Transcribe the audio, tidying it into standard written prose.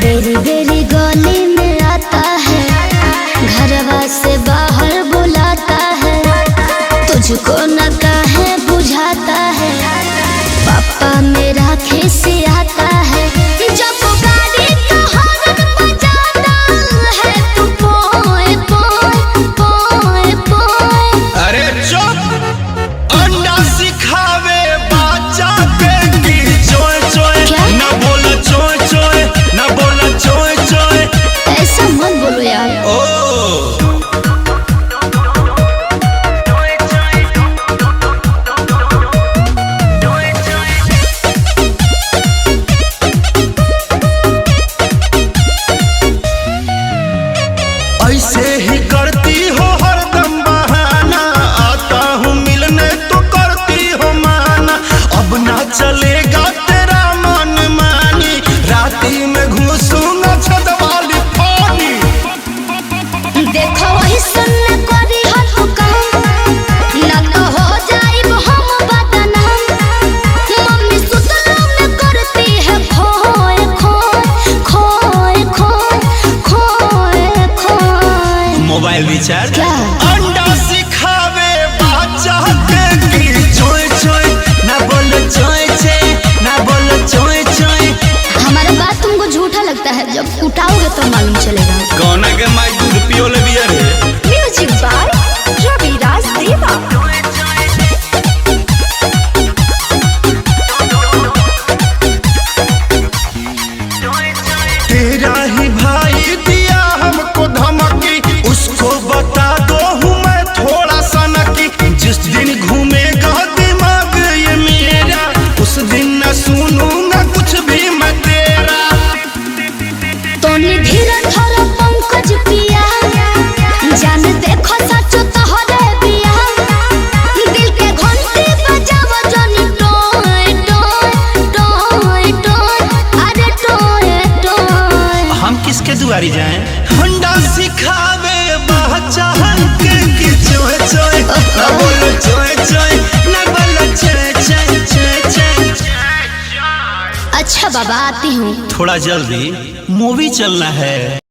बेरी बेरी गली में आता है, घरवा से बाहर बुलाता है, तुझको न काहे बुझाता है, पापा मेरा खिसियाता है, जब गाड़ी का हॉर्न बजाता है तू पोए पोए पोए पोए। अरे चुप, अंडा सिखावे बच्चा के की चोय चोय, ना बोला चोय चोय, ना बोला चोय चोय। ऐसा मत बोलो यार। ओ ऐसे ही करती हो हरदम बहाना, आता हूँ मिलने तो करती हो माना, अब ना चलेगा तेरा मन मानी, राती में घुसूंगा छत वाली पानी। देखो वही सुनने करी हो तू काम, ना तो हो जाइब हम बदनाम, मम्मी सुतला में करती है खोए खोए खोए खोए खोए खोए। मोबाइल रिचार्ज क्या? अंडा सिखावे बच्चा के की चोय चोय, ना बोलो चोय चोय, ना बोलो चोय चोय। हमारा बात तुमको झूठा लगता है, जब उठाओगे तो मालूम चलेगा। कौन के माई दूध पियो ले बिया रे? म्यूजिक बाय रविराज देवा। तेरा ही भाई दिया हमको धमकी, उसको बता दो हूँ मैं थोड़ा सा नकी, जिस दिन घूमेगा दिमाग ये मेरा, उस दिन न सुनूंगा कुछ भी मैं तेरा। तो धीरे धरो पंकज पिया, जान देखो सच तोहरे बिया, दिल के घंटी बजाव जनी टोय टोय टोय टोय, अरे टोय टोय। हम किसके दुआरी जाएं? हंडा सिखावे बच्चा के की चोय चोय, ना बोलो चोय चोय, ना बोलो चोय चोय चोय चोय। अच्छा बाबा आती हूँ। थोड़ा जल्दी, मूवी चलना है।